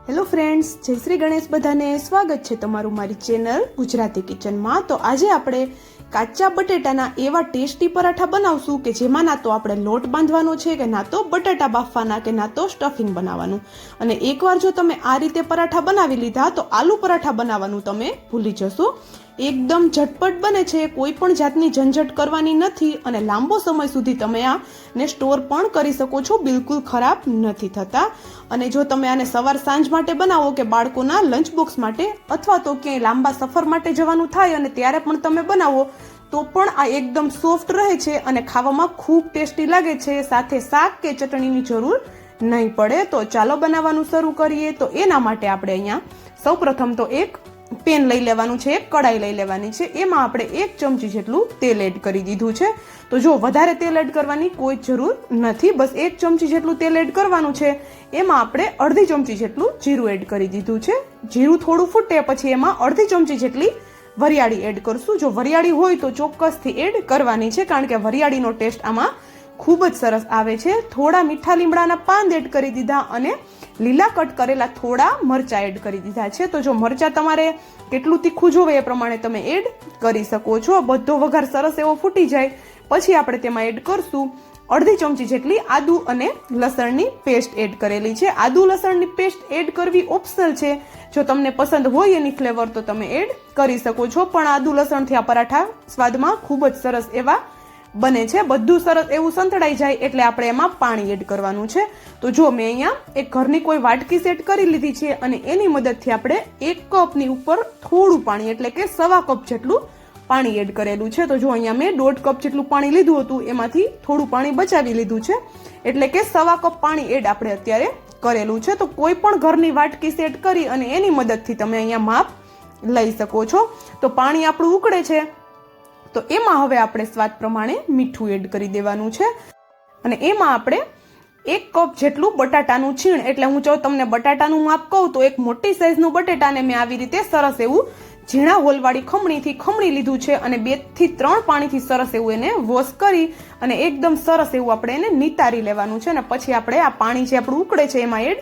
Hello friends, જય શ્રી ગણેશ. બધાને સ્વાગત છે તમારું મારી ચેનલ ગુજરાતી કિચનમાં. તો આજે આપણે કાચા બટેટાના એવા ટેસ્ટી પરાઠા બનાવશું કે જેમાં ના તો આપણે લોટ બાંધવાનો છે કે ના તો બટાટા બાફવાના કે ના તો સ્ટફિંગ બનાવવાનું. અને એકવાર જો તમે આ રીતે પરાઠા બનાવી લીધા તો આલુ પરાઠા બનાવવાનું તમે ભૂલી જશો. એકદમ ઝટપટ બને છે, કોઈ પણ જાતની ઝંઝટ કરવાની નથી અને લાંબો સમય સુધી તમે આને સ્ટોર પણ કરી શકો છો, બિલકુલ ખરાબ નથી થતા. અને જો તમે આને સવાર સાંજ માટે બનાવો કે બાળકોના લંચ બોક્સ માટે અથવા તો ક્યાંય લાંબા સફર માટે જવાનું થાય અને ત્યારે પણ તમે બનાવો તો પણ આ એકદમ સોફ્ટ રહે છે અને ખાવામાં ખૂબ ટેસ્ટી લાગે છે. સાથે શાક કે ચટણીની જરૂર નહીં પડે. તો ચાલો બનાવવાનું શરૂ કરીએ. તો એના માટે આપણે અહીંયા સૌપ્રથમ તો એક પેન લઈ લેવાનું છે, એક કડાઈ લઈ લેવાની છે. એમાં આપણે 1 ચમચી જેટલું તેલ એડ કરી દીધું છે. તો જો વધારે તેલ એડ કરવાની કોઈ જરૂર નથી, બસ 1 ચમચી જેટલું તેલ એડ કરવાનું છે. એમાં આપણે અડધી ચમચી જેટલું જીરું એડ કરી દીધું છે. જીરું થોડું ફૂટે પછી એમાં અડધી ચમચી જેટલી વરિયાળી એડ કરશું. જો વરિયાળી હોય તો ચોક્કસથી એડ કરવાની છે, કારણ કે વરિયાળીનો ટેસ્ટ આમાં ખૂબ જ સરસ આવે છે. થોડા મીઠા લીમડાના પાન એડ કરી દીધા અને લીલા કટ કરેલા થોડા મરચા એડ કરી દીધા છે. તો જો મરચા તમારે કેટલું તીખું જોવે એ પ્રમાણે તમે એડ કરી શકો છો. બધો વઘાર સરસ એવો ફૂટી જાય પછી આપણે તેમાં એડ કરશું અડધી ચમચી જેટલી આદુ અને લસણની પેસ્ટ એડ કરેલી છે. આદુ લસણની પેસ્ટ એડ કરવી ઓપ્શનલ છે. જો તમને પસંદ હોય એની ફ્લેવર તો તમે એડ કરી શકો છો, પણ આદુ લસણથી આ પરાઠા સ્વાદમાં ખૂબ જ સરસ એવા બને છે. બધું સરસ એવું સંતળાઈ જાય એટલે આપણે એમાં પાણી એડ કરવાનું છે. તો જો મેં અહીંયા એક ઘરની કોઈ વાટકી સેટ કરી લીધી છે અને એની મદદથી આપણે 1 કપની ઉપર થોડું પાણી એટલે કે 1/2 કપ જેટલું પાણી એડ કરેલું છે. તો જો અહીંયા મેં 1.5 કપ જેટલું પાણી લીધું હતું, એમાંથી થોડું પાણી બચાવી લીધું છે, એટલે કે 1/2 કપ પાણી એડ આપણે અત્યારે કરેલું છે. તો કોઈ પણ ઘરની વાટકી સેટ કરી અને એની મદદથી તમે અહીંયા માપ લઈ શકો છો. તો પાણી આપણું ઉકળે છે તો એમાં હવે આપણે સ્વાદ પ્રમાણે મીઠું એડ કરી દેવાનું છે. અને એમાં આપણે 1 કપ જેટલું બટાટાનું છીણ, એટલે હું જો તમને બટાટાનું માપ કહું તો એક મોટી સાઈઝનું બટેટાને મેં આવી રીતે સરસ એવું ઝીણા હોલવાળી ખમણીથી ખમણી લીધું છે અને 2 થી 3 પાણીથી સરસ એવું એને વોશ કરી અને એકદમ સરસ એવું આપણે એને નિતારી લેવાનું છે. અને પછી આપણે આ પાણી જે આપણું ઉકળે છે એમાં એડ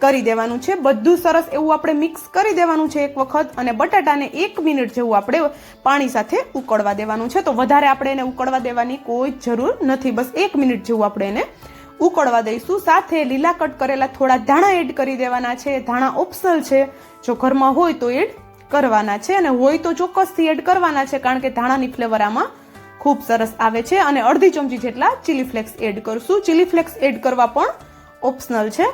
કરી દેવાનું છે. બધું સરસ એવું આપણે મિક્સ કરી દેવાનું છે એક વખત અને બટાટાને 1 મિનિટ જેવું આપણે પાણી સાથે ઉકળવા દેવાનું છે. તો વધારે આપણે એને ઉકળવા દેવાની કોઈ જરૂર નથી, બસ 1 મિનિટ જેવું આપણે એને ઉકળવા દઈશું. સાથે લીલા કટ કરેલા થોડા ધાણા એડ કરી દેવાના છે. ધાણા ઓપ્શનલ છે, જો ઘરમાં હોય તો એડ કરવાના છે અને હોય તો ચોક્કસથી એડ કરવાના છે, કારણ કે ધાણાની ફ્લેવર આમાં ખૂબ સરસ આવે છે. અને અડધી ચમચી જેટલા ચીલી ફ્લેક્સ એડ કરશું. ચીલી ફ્લેક્સ એડ કરવા પણ ઓપ્શનલ છે.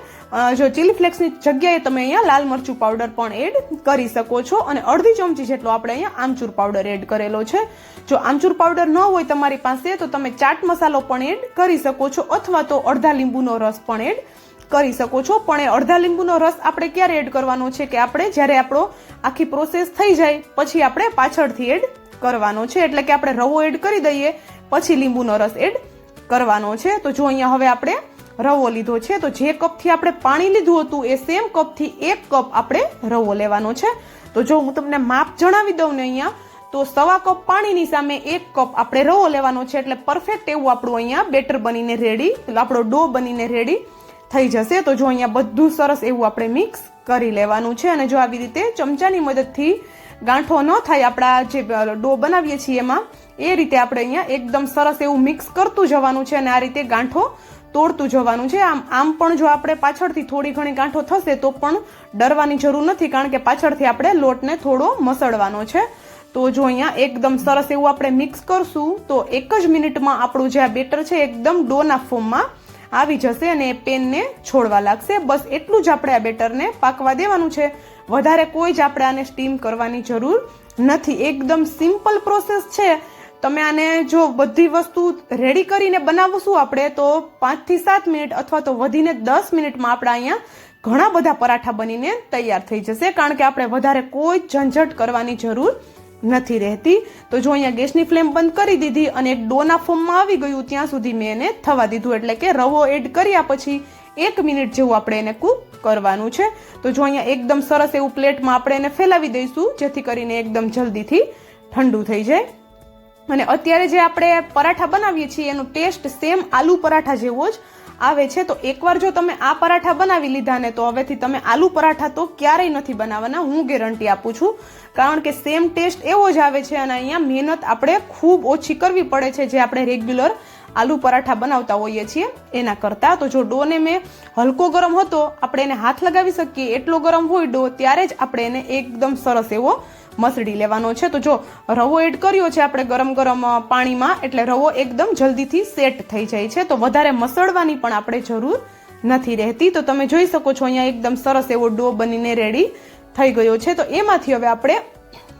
જો ચીલી ફ્લેક્સની જગ્યાએ તમે અહીંયા લાલ મરચું પાવડર પણ એડ કરી શકો છો. અને અડધી ચમચી જેટલો આપણે અહીંયા આમચૂર પાવડર એડ કરેલો છે. જો આમચૂર પાવડર ન હોય તમારી પાસે તો તમે ચાટ મસાલો પણ એડ કરી શકો છો અથવા તો અડધા લીંબુનો રસ પણ એડ કરી શકો છો. પણ એ અડધા લીંબુનો રસ આપણે ક્યારે એડ કરવાનો છે કે આપણે જ્યારે આપણો આખી પ્રોસેસ થઈ જાય પછી આપણે પાછળથી એડ કરવાનો છે, એટલે કે આપણે રવો એડ કરી દઈએ પછી લીંબુનો રસ એડ કરવાનો છે. તો જો અહીંયા હવે આપણે રવો લીધો છે, તો જે કપથી આપણે પાણી લીધું હતું એ સેમ કપથી 1 કપ આપણે રવો લેવાનો છે. તો જો હું તમને માપ જણાવી દઉં ને અહીંયા, તો 1/2 કપ પાણીની સામે 1 કપ આપણે રવો લેવાનો છે, એટલે પરફેક્ટ એવું આપણું અહીંયા બેટર બનીને રેડી, આપણો ડો બનીને રેડી થઈ જશે. તો જો અહીંયા બધું સરસ એવું આપણે મિક્સ કરી લેવાનું છે અને જો આવી રીતે ચમચાની મદદથી ગાંઠો ન થાય આપણા જે ડો બનાવીએ છીએ એમાં, એ રીતે આપણે અહીંયા એકદમ સરસ એવું મિક્સ કરતું જવાનું છે અને આ રીતે ગાંઠો તોડતું જવાનું છે. આમ પણ જો આપણે પાછળથી થોડી ઘણી ગાંઠો થશે તો પણ ડરવાની જરૂર નથી, કારણ કે પાછળથી આપણે લોટને થોડો મસળવાનો છે. તો જો અહીંયા એકદમ સરસ એવું આપણે મિક્સ કરશું તો 1 જ મિનિટમાં આપણું જે આ બેટર છે એકદમ ડોના ફોર્મમાં આવી જશે અને પેનને છોડવા લાગશે. બસ એટલું જ આપણે આ બેટરને પાકવા દેવાનું છે, વધારે કોઈ જ આપણે આને સ્ટીમ કરવાની જરૂર નથી. એકદમ સિમ્પલ પ્રોસેસ છે. તમે આને જો બધી વસ્તુ રેડી કરીને બનાવશું આપણે તો 5 થી 7 મિનિટ અથવા તો વધીને 10 મિનિટમાં આપણા અહીંયા ઘણા બધા પરાઠા બનીને તૈયાર થઈ જશે, કારણ કે આપણે વધારે કોઈ ઝંઝટ કરવાની જરૂર નથી રહેતી. તો જો અહીંયા ગેસની ફ્લેમ બંધ કરી દીધી અને એક ડોના ફોર્મમાં આવી ગયું ત્યાં સુધી મેં એને થવા દીધું, એટલે કે રવો એડ કર્યા પછી 1 મિનિટ જેવું આપણે એને કૂક કરવાનું છે. તો જો અહીંયા એકદમ સરસ એવું પ્લેટમાં આપણે એને ફેલાવી દઈશું જેથી કરીને એકદમ જલ્દીથી ઠંડુ થઈ જાય. અને અત્યારે જે આપણે પરાઠા બનાવીએ છીએ એનો ટેસ્ટ સેમ આલુ પરાઠા જેવો જ આવે છે. તો એકવાર જો તમે આ પરાઠા બનાવી લીધા ને તો હવેથી તમે આલુ પરાઠા તો ક્યારેય નથી બનાવવાના, હું ગેરંટી આપું છું. કારણ કે સેમ ટેસ્ટ એવો જ આવે છે અને અહીંયા મહેનત આપણે ખૂબ ઓછી કરવી પડે છે જે આપણે રેગ્યુલર આલુ પરાઠા બનાવતા હોઈએ છીએ એના કરતાં. તો જો ડોને મેં હલકો ગરમ હતો, આપણે એને હાથ લગાવી શકીએ એટલો ગરમ હોય ડો, ત્યારે જ આપણે એને એકદમ સરસ એવો મસળી લેવાનો છે. તો જો રવો એડ કર્યો છે આપણે ગરમ ગરમ પાણીમાં, એટલે રવો એકદમ જલ્દીથી સેટ થઈ જાય છે. તો વધારે મસળવાની પણ આપણે જરૂર નથી રહેતી. તો તમે જોઈ શકો છો અહીંયા એકદમ સરસ એવો ડો બનીને રેડી થઈ ગયો છે. તો એમાંથી હવે આપણે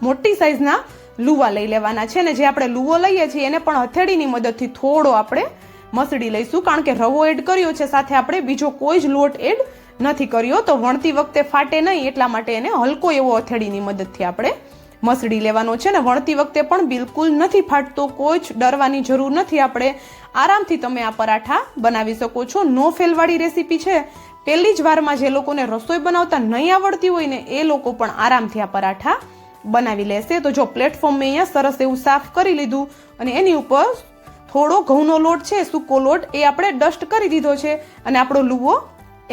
મોટી સાઈઝના લુવા લઈ લેવાના છે ને જે આપણે લુવો લઈએ છીએ એને પણ હથેળીની મદદથી થોડો આપણે મસળી લઈશું, કારણ કે રવો એડ કર્યો છે, સાથે આપણે બીજો કોઈ જ લોટ એડ નથી કર્યો. તો વણતી વખતે ફાટે નહીં એટલા માટે એને હલકો એવો હથેળીની મદદથી આપણે મસળી લેવાનો છે ને વણતી વખતે પણ બિલકુલ નથી ફાટતો, કોઈ જ ડરવાની જરૂર નથી. આપણે આરામથી તમે આ પરાઠા બનાવી શકો છો. નો ફેલવાળી રેસીપી છે. પહેલી જ વારમાં જે લોકોને રસોઈ બનાવતા નહીં આવડતી હોય ને એ લોકો પણ આરામથી આ પરાઠા બનાવી લેશે. તો જો પ્લેટફોર્મ મેં અહીંયા સરસ એવું સાફ કરી લીધું અને એની ઉપર થોડો ઘઉંનો લોટ છે, સૂકો લોટ, એ આપણે ડસ્ટ કરી દીધો છે અને આપણો લુવો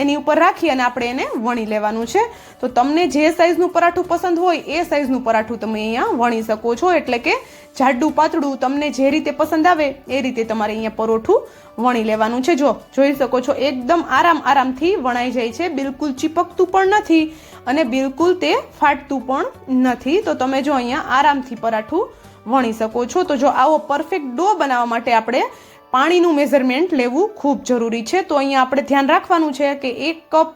એની ઉપર રાખી અને આપણે એને વણી લેવાનું છે. તો તમને જે સાઈઝનું પરાઠું પસંદ હોય એ સાઈઝનું પરાઠું તમે અહીંયા વણી શકો છો. એટલે કે જાડું પાતળું તમને જે રીતે પસંદ આવે એ રીતે તમારે અહીંયા પરોઠું વણી લેવાનું છે. જો જોઈ શકો છો એકદમ આરામથી વણાઈ જાય છે, બિલકુલ ચીપકતું પણ નથી અને બિલકુલ તે ફાટતું પણ નથી. તો તમે જો અહીંયા આરામથી પરાઠું વણી શકો છો. તો જો આવો પરફેક્ટ ડો બનાવવા માટે આપણે પાણીનું મેઝરમેન્ટ લેવું ખૂબ જરૂરી છે. તો અહીંયા આપણે ધ્યાન રાખવાનું છે કે 1 કપ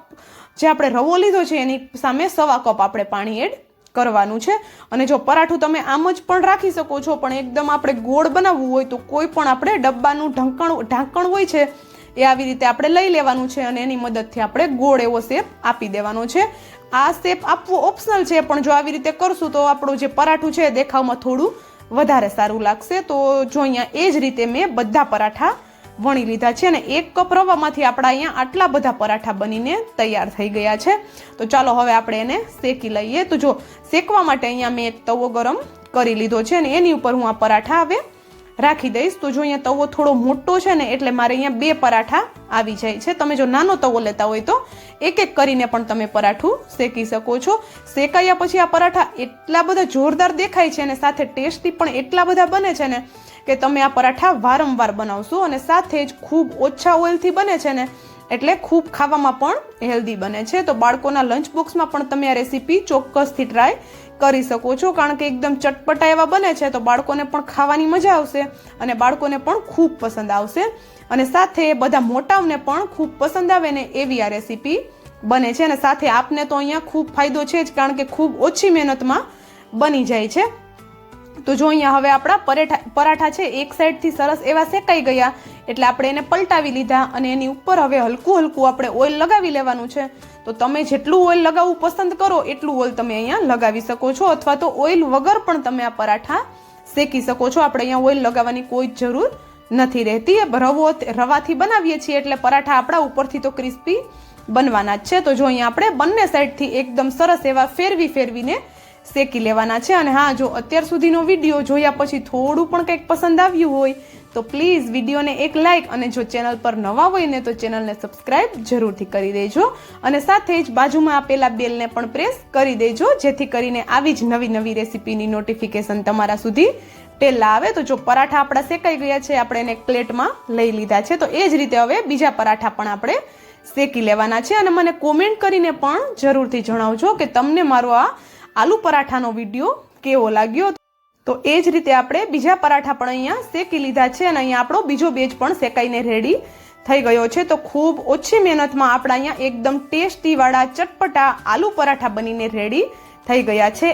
જે આપણે રવો લીધો છે એની સામે 1.25 કપ આપણે પાણી એડ કરવાનું છે. અને જો પરાઠું તમે આમ જ પણ રાખી શકો છો, પણ એકદમ આપણે ગોળ બનાવવું હોય તો કોઈ પણ આપણે ડબ્બાનું ઢાંકણ હોય છે એ આવી રીતે આપણે લઈ લેવાનું છે અને એની મદદથી આપણે ગોળ એવો શેપ આપી દેવાનો છે. આ શેપ આપવો ઓપ્શનલ છે, પણ જો આવી રીતે કરશું તો આપણું જે પરાઠું છે દેખાવમાં થોડું વધારે સારું લાગશે. તો જો અહીંયા એ જ રીતે મેં બધા પરાઠા વણી લીધા છે અને 1 કપ રવામાંથી આપણા અહીંયા આટલા બધા પરાઠા બનીને તૈયાર થઈ ગયા છે. તો ચાલો હવે આપણે એને શેકી લઈએ. તો જો શેકવા માટે અહીંયા મેં એક તવો ગરમ કરી લીધો છે અને એની ઉપર હું આ પરાઠા હવે રાખી દઈશ. તો જો અહીંયા તવો થોડો મોટો છે ને એટલે મારે અહીંયા 2 પરાઠા આવી જાય છે. તમે જો નાનો તવો લેતા હોય તો એક કરીને પણ તમે પરાઠું શેકી શકો છો. શેકાયા પછી આ પરાઠા એટલા બધા જોરદાર દેખાય છે અને સાથે ટેસ્ટી પણ એટલા બધા બને છે ને કે તમે આ પરાઠા વારંવાર બનાવશો. અને સાથે જ ખૂબ ઓછા ઓઇલથી બને છે ને એટલે ખૂબ ખાવામાં પણ હેલ્ધી બને છે. તો બાળકોના લંચ બોક્સમાં પણ તમે આ રેસીપી ચોક્કસથી ટ્રાય કરી શકો છો, કારણ કે એકદમ ચટપટા એવા બને છે તો બાળકોને પણ ખાવાની મજા આવશે અને બાળકોને પણ ખૂબ પસંદ આવશે. અને સાથે બધા મોટાઓને પણ ખૂબ પસંદ આવે ને એવી આ રેસીપી બને છે. અને સાથે આપને તો અહીંયા ખૂબ ફાયદો છે જ, કારણ કે ખૂબ ઓછી મહેનતમાં બની જાય છે. તો જો અહીંયા હવે આપણા પરાઠા છે એક સાઈડથી સરસ એવા શેકાઈ ગયા એટલે આપણે એને પલટાવી લીધા અને એની ઉપર હવે હલકું આપણે ઓઇલ લગાવી લેવાનું છે. તો તમે જેટલું ઓઇલ લગાવવું પસંદ કરો એટલું ઓઇલ તમે અહીંયા લગાવી શકો છો, અથવા તો ઓઇલ વગર પણ તમે આ પરાઠા શેકી શકો છો. આપણે અહીંયા ઓઇલ લગાવવાની કોઈ જરૂર નથી રહેતી. રવાથી બનાવીએ છીએ એટલે પરાઠા આપણા ઉપરથી તો ક્રિસ્પી બનવાના જ છે. તો જો અહીંયા આપણે બંને સાઈડથી એકદમ સરસ એવા ફેરવીને શેકી લેવાના છે. અને હા, જો અત્યાર સુધીનો વિડીયો જોયા પછી થોડું પણ કંઈક પસંદ આવ્યું હોય તો પ્લીઝ વિડીયોને એક લાઇક અને જો ચેનલ પર નવા હોય ને તો ચેનલને સબસ્ક્રાઇબ જરૂરથી કરી દેજો. અને સાથે જ બાજુમાં આપેલા બેલને પણ પ્રેસ કરી દેજો, જેથી કરીને આવી જ નવી રેસીપીની નોટિફિકેશન તમારા સુધી પહેલા આવે. તો જો પરાઠા આપણા શેકાઈ ગયા છે, આપણે એને એક પ્લેટમાં લઈ લીધા છે. તો એ જ રીતે હવે બીજા પરાઠા પણ આપણે શેકી લેવાના છે. અને મને કોમેન્ટ કરીને પણ જરૂરથી જણાવજો કે તમને મારો આ આલુ પરાઠાનો વિડીયો કેવો લાગ્યો. તો એ જ રીતે આપણે બીજા પરાઠા પણ અહીંયા શેકી લીધા છે અને અહીંયા આપણો બીજો બેચ પણ શેકાઈને રેડી થઈ ગયો છે. તો ખૂબ ઓછી મહેનતમાં આપણા અહીંયા એકદમ ટેસ્ટી વાળા ચટપટા આલુ પરાઠા બનીને રેડી થઈ ગયા છે.